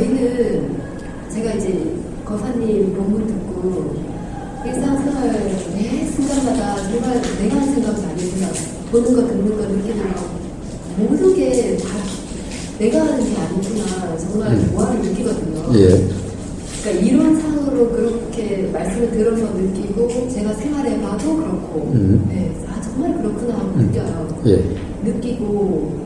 저희는 제가 이제 거사님 본문 듣고 일상생활 매 순간마다 정말 내가 한 생각이 아니구나. 보는 거, 듣는 거, 느끼는 거 모든 게 다 내가 하는 게 아니구나. 정말 모아를 느끼거든요. 예. 그러니까 이론상으로 그렇게 말씀을 들어서 느끼고 제가 생활해봐도 그렇고 네, 아 정말 그렇구나 하고 느껴요. 예. 느끼고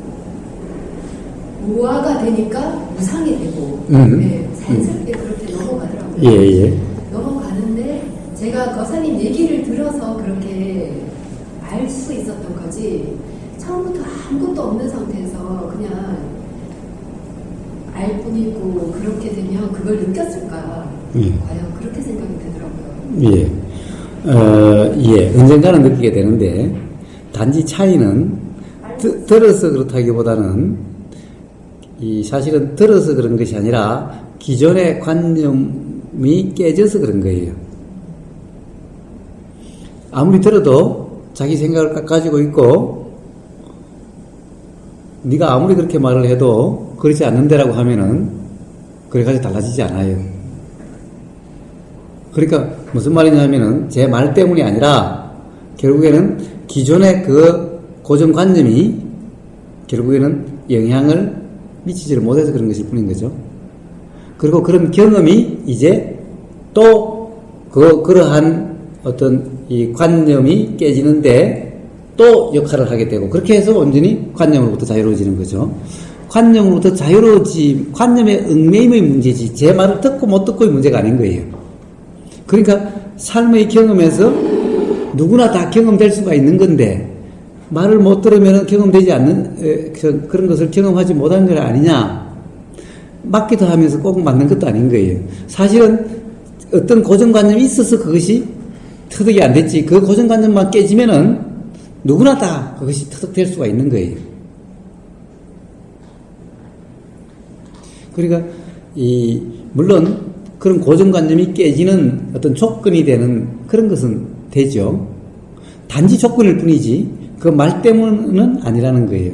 모아가 되니까 무상이 되고 네, 자연스럽게 그렇게 넘어가더라고요. 예, 예. 넘어가는데 제가 거사님 얘기를 들어서 그렇게 알 수 있었던 거지 처음부터 아무것도 없는 상태에서 그냥 알 뿐이고 그렇게 되면 그걸 느꼈을까? 과연 그렇게 생각이 되더라고요. 예. 예. 언젠가는 느끼게 되는데 단지 차이는 들어서 그렇다기보다는 이 사실은 들어서 그런 것이 아니라 기존의 관념이 깨져서 그런 거예요. 아무리 들어도 자기 생각을 가지고 있고 네가 아무리 그렇게 말을 해도 그렇지 않는데라고 하면은 그래가지고 달라지지 않아요. 그러니까 무슨 말이냐면은 제 말 때문이 아니라 결국에는 기존의 그 고정관념이 결국에는 영향을 미치지를 못해서 그런 것일 뿐인 거죠. 그리고 그런 경험이 이제 또 그러한 어떤 이 관념이 깨지는데 또 역할을 하게 되고 그렇게 해서 온전히 관념으로부터 자유로워지는 거죠. 관념으로부터 관념의 얽매임의 문제지 제 말을 듣고 못 듣고의 문제가 아닌 거예요. 그러니까 삶의 경험에서 누구나 다 경험될 수가 있는 건데 말을 못 들으면 경험되지 않는 그런 것을 경험하지 못한 건 아니냐. 맞기도 하면서 꼭 맞는 것도 아닌 거예요. 사실은 어떤 고정관념이 있어서 그것이 터득이 안 됐지. 그 고정관념만 깨지면은 누구나 다 그것이 터득될 수가 있는 거예요. 그러니까 물론 그런 고정관념이 깨지는 어떤 조건이 되는 그런 것은 되죠. 단지 조건일 뿐이지 그 말 때문은 아니라는 거예요.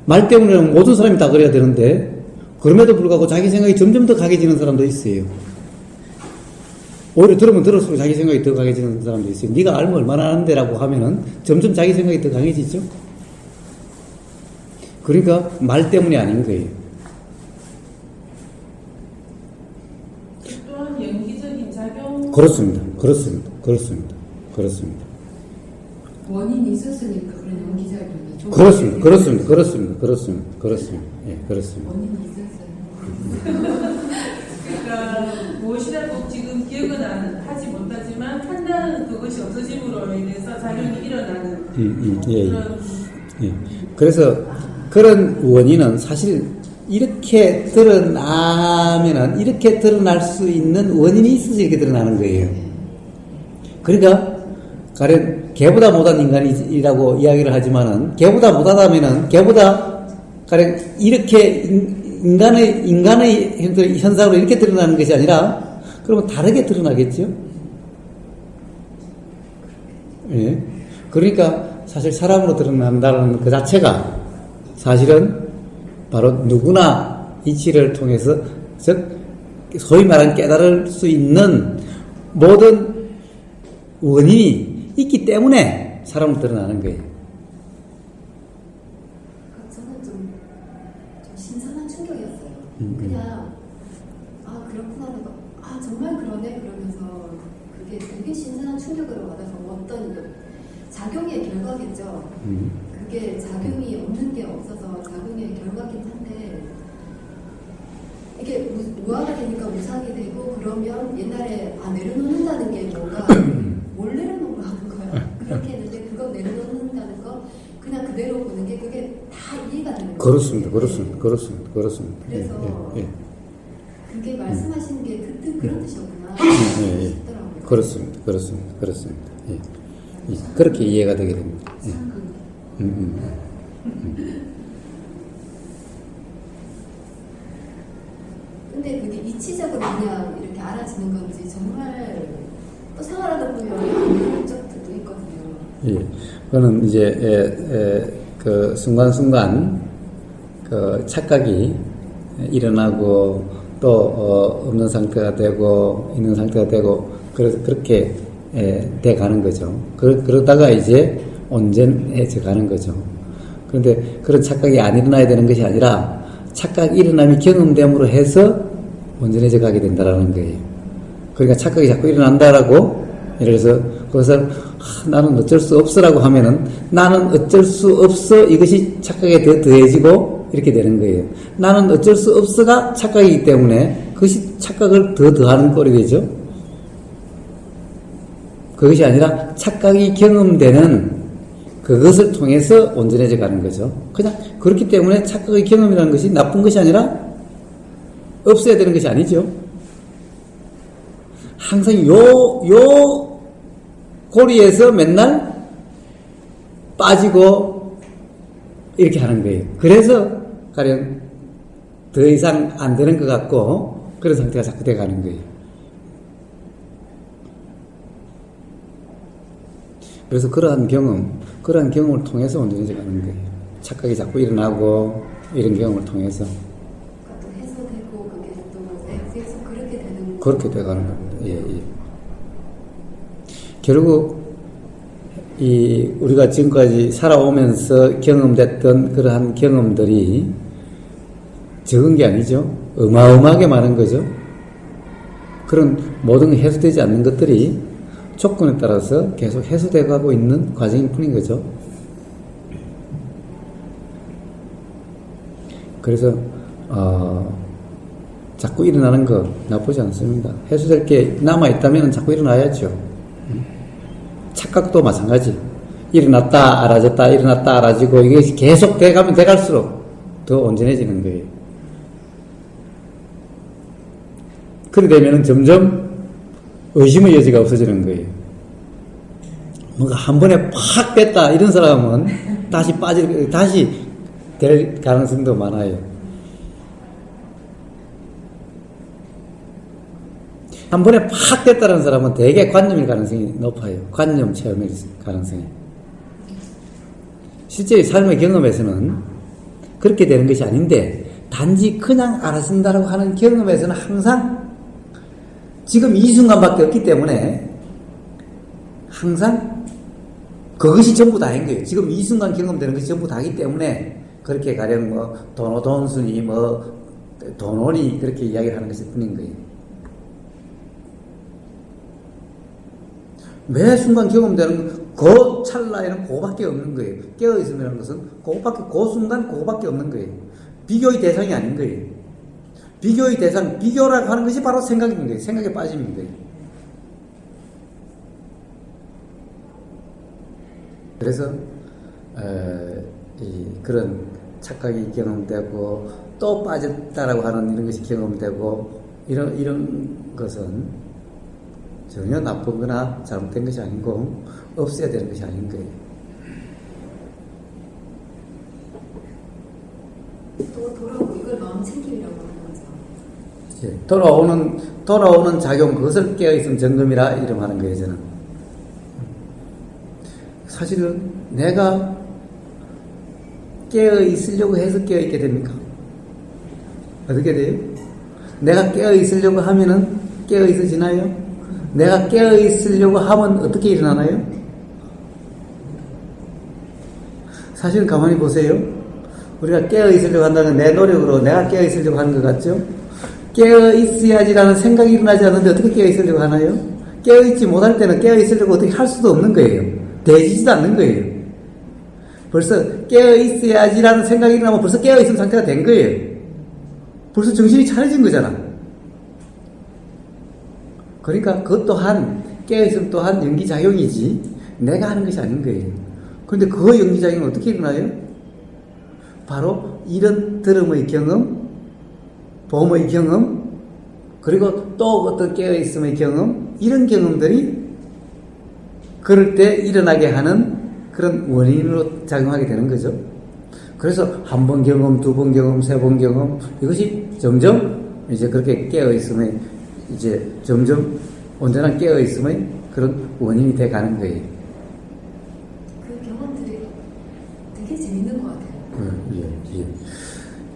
말 때문에 모든 사람이 다 그래야 되는데 그럼에도 불구하고 자기 생각이 점점 더 강해지는 사람도 있어요. 오히려 들으면 들을수록 자기 생각이 더 강해지는 사람도 있어요. 네가 알면 얼마나 아는데라고 하면은 점점 자기 생각이 더 강해지죠. 그러니까 말 때문이 아닌 거예요. 또한 연기적인 작용. 그렇습니다. 원인이 있었으니까 그런 연기작용이 그렇습니다. 예, 그렇습니다. 원인이 있었어요. 그러니까 무엇이라도 지금 기억은 하지 못하지만 판단은 그것이 없어짐으로 인해서 작용이 일어나는 그런. 예. 그래서 그런 원인은 사실 이렇게 드러나면은 이렇게 드러날 수 있는 원인이 있어서 이렇게 드러나는 거예요. 그러니까 가령 개보다 못한 인간이라고 이야기를 하지만은 개보다 못하다면은 개보다 가령 이렇게 인간의 현상으로 이렇게 드러나는 것이 아니라 그러면 다르게 드러나겠죠. 예. 그러니까 사실 사람으로 드러난다는 그 자체가 사실은 바로 누구나 이치를 통해서 즉 소위 말하는 깨달을 수 있는 모든 원인이 있기 때문에 사람으로 드러나는 거예요. 저는 좀 신선한 충격이었어요. 그냥 그렇구나 하고 정말 그러네 그러면서 그게 되게 신선한 충격으로 받아서 어떤 작용의 결과겠죠. 그게 작용이 없는 게 없어서 작용의 결과긴 한데 이게 무화가 되니까 무상이 되고 그러면 옛날에 내려놓는다는 게 뭔가 뭘 내려놓으려 하는 거야. 그렇게 했는데 그거 내려놓는다는 거 그냥 그대로 보는 게 그게 다 이해가 되는 거예요. 그렇습니다. 그래서 예. 그게 말씀하시는 게 그 뜻 그런 뜻이었구나 예. 싶더라고요. 그렇습니다. 예. 그렇게 이해가 되게 됩니다. 예. 근데 그게 이치적으로 그냥 이렇게 알아지는 건지 정말 또 생활하다 보면 안 그런 적들도 있거든요. 예. 그거는 이제 그 순간순간 그 착각이 일어나고 또 없는 상태가 되고 있는 상태가 되고 그렇게 돼 가는 거죠. 그러다가 이제 온전해져 가는 거죠. 그런데 그런 착각이 안 일어나야 되는 것이 아니라 착각이 일어남이 경험됨으로 해서 온전해져 가게 된다라는 거예요. 그러니까 착각이 자꾸 일어난다라고 예를 들어서 그것을 나는 어쩔 수 없어라고 하면은 나는 어쩔 수 없어 이것이 착각에 더 더해지고 이렇게 되는 거예요. 나는 어쩔 수 없어가 착각이기 때문에 그것이 착각을 더 더하는 꼴이 되죠. 그것이 아니라 착각이 경험되는 그것을 통해서 온전해져 가는 거죠. 그냥 그렇기 때문에 착각의 경험이라는 것이 나쁜 것이 아니라 없어야 되는 것이 아니죠. 항상 요 고리에서 맨날 빠지고 이렇게 하는 거예요. 그래서 가령 더 이상 안 되는 것 같고 그런 상태가 자꾸 돼 가는 거예요. 그래서 그러한 경험을 통해서 온전해져 가는 거예요. 착각이 자꾸 일어나고 이런 경험을 통해서 또 해소되고 그게 또 계속 그렇게 되는 그렇게 돼 가는 겁니다. 예. 결국 우리가 지금까지 살아오면서 경험됐던 그러한 경험들이 적은 게 아니죠. 어마어마하게 많은 거죠. 그런 모든 해소되지 않는 것들이 조건에 따라서 계속 해소되어 가고 있는 과정일 뿐인 거죠. 그래서 자꾸 일어나는 거 나쁘지 않습니다. 해소될 게 남아있다면 자꾸 일어나야죠. 착각도 마찬가지. 일어났다 알아졌다 일어났다 알아지고 이게 계속 돼가면 돼갈수록 더 온전해지는 거예요. 그렇게 되면 점점 의심의 여지가 없어지는 거예요. 뭔가 한 번에 팍 뺐다 이런 사람은 다시 될 가능성도 많아요. 한 번에 팍 됐다는 사람은 대개 관념일 가능성이 높아요. 관념 체험일 가능성이. 실제 삶의 경험에서는 그렇게 되는 것이 아닌데 단지 그냥 알아준다라고 하는 경험에서는 항상 지금 이 순간밖에 없기 때문에 항상 그것이 전부 다인 거예요. 지금 이 순간 경험되는 것이 전부 다이기 때문에 그렇게 가령 돈순이 돈원이 그렇게 이야기를 하는 것일 뿐인 거예요. 매 순간 경험되는 그 찰나에는 그거밖에 없는 거예요. 깨어있음이라는 것은 그 순간 그거밖에 없는 거예요. 비교의 대상이 아닌 거예요. 비교의 대상, 비교라고 하는 것이 바로 생각인 거예요. 생각에 빠짐인 거예요. 그래서 그런 착각이 경험되고 또 빠졌다라고 하는 이런 것이 경험되고 이런 것은 전혀 나쁘거나 잘못된 것이 아니고 없어야 되는 것이 아닌 거예요. 또 돌아오고 이걸 마음챙김이라고 하는 거죠. 돌아오는 작용, 그것을 깨어있음 점검이라 이름하는 거예요, 저는. 사실은 내가 깨어있으려고 해서 깨어있게 됩니까? 어떻게 돼요? 내가 깨어있으려고 하면은 깨어있어지나요? 내가 깨어있으려고 하면 어떻게 일어나나요? 사실은 가만히 보세요. 우리가 깨어있으려고 한다는 내 노력으로 내가 깨어있으려고 하는 것 같죠? 깨어있어야지라는 생각이 일어나지 않는데 어떻게 깨어있으려고 하나요? 깨어있지 못할 때는 깨어있으려고 어떻게 할 수도 없는 거예요. 되지도 않는 거예요. 벌써 깨어있어야지라는 생각이 일어나면 벌써 깨어있은 상태가 된 거예요. 벌써 정신이 차려진 거잖아. 그러니까 그것 또한 깨어있음 또한 연기작용이지 내가 하는 것이 아닌 거예요. 그런데 그 연기작용은 어떻게 일어나요? 바로 이런 들음의 경험, 봄의 경험, 그리고 또 어떤 깨어있음의 경험, 이런 경험들이 그럴 때 일어나게 하는 그런 원인으로 작용하게 되는 거죠. 그래서 한 번 경험, 두 번 경험, 세 번 경험, 이것이 점점 이제 그렇게 깨어있음의 이제 점점 온전한 깨어있음의 그런 원인이 돼 가는 거예요. 그 경험들이 되게 재밌는 것 같아요.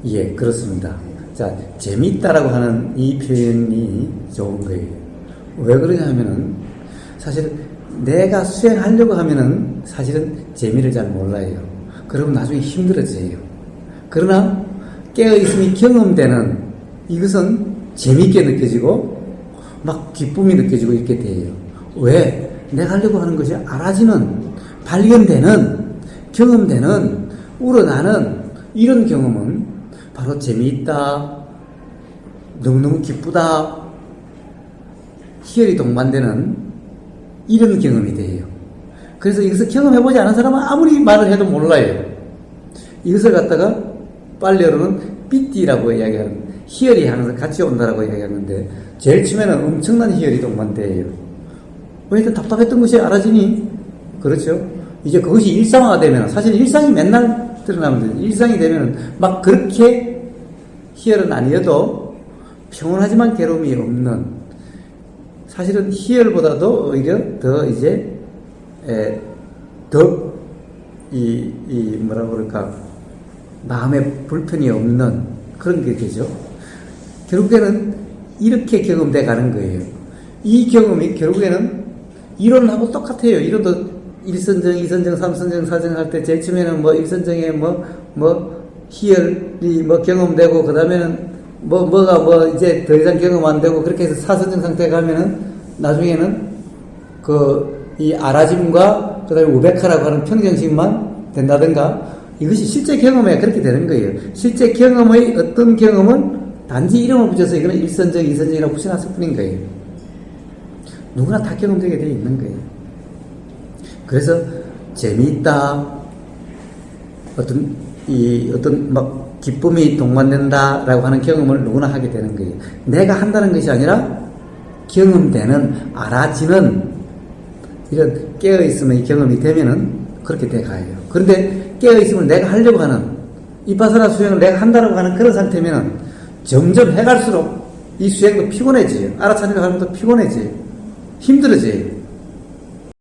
예, 그렇습니다. 자, 자, 재미있다라고 하는 이 표현이 좋은 거예요. 왜 그러냐 하면은, 사실 내가 수행하려고 하면은 사실은 재미를 잘 몰라요. 그러면 나중에 힘들어져요. 그러나 깨어있음이 경험되는 이것은 재미있게 느껴지고 막 기쁨이 느껴지고 이렇게 돼요. 왜? 내가 하려고 하는 것이 알아지는, 발견되는, 경험되는, 우러나는 이런 경험은 바로 재미있다, 너무너무 기쁘다, 희열이 동반되는 이런 경험이 돼요. 그래서 이것을 경험해보지 않은 사람은 아무리 말을 해도 몰라요. 이것을 갖다가 빨래로는 삐띠라고 이야기하는, 희열이 하면서 같이 온다라고 이야기하는데, 제일 처음에는 엄청난 희열이 동반돼요. 왜 답답했던 것이 알아지니? 그렇죠? 이제 그것이 일상화가 되면, 사실 일상이 맨날 드러나면 돼요. 일상이 되면 막 그렇게 희열은 아니어도 평온하지만 괴로움이 없는, 사실은 희열보다도 오히려 더 이제 더 뭐라 그럴까, 마음에 불편이 없는 그런 게 되죠. 결국에는 이렇게 경험돼 가는 거예요. 이 경험이 결국에는 이론하고 똑같아요. 이론도 1선정, 2선정, 3선정, 4선정 할 때 제일 처음에는 뭐 1선정에 희열이 경험되고, 그 다음에는 뭐가 이제 더 이상 경험 안 되고, 그렇게 해서 4선정 상태에 가면은 나중에는 이 알아짐과 그 다음에 우백화라고 하는 평정심만 된다든가, 이것이 실제 경험에 그렇게 되는 거예요. 실제 경험의 어떤 경험은 단지 이름을 붙여서 이거는 1선정, 2선정이라고 붙여놨을 뿐인 거예요. 누구나 다 경험되게 되어 있는 거예요. 그래서 재미있다, 어떤 기쁨이 동반된다라고 하는 경험을 누구나 하게 되는 거예요. 내가 한다는 것이 아니라 경험되는, 알아지는 이런 깨어있음의 경험이 되면은 그렇게 돼 가요. 그런데 깨어있음을 내가 하려고 하는, 이파사나 수행을 내가 한다라고 하는 그런 상태면은 점점 해갈수록 이 수행도 피곤해져요. 알아차리려고 하면 또 피곤해져요. 힘들어져요.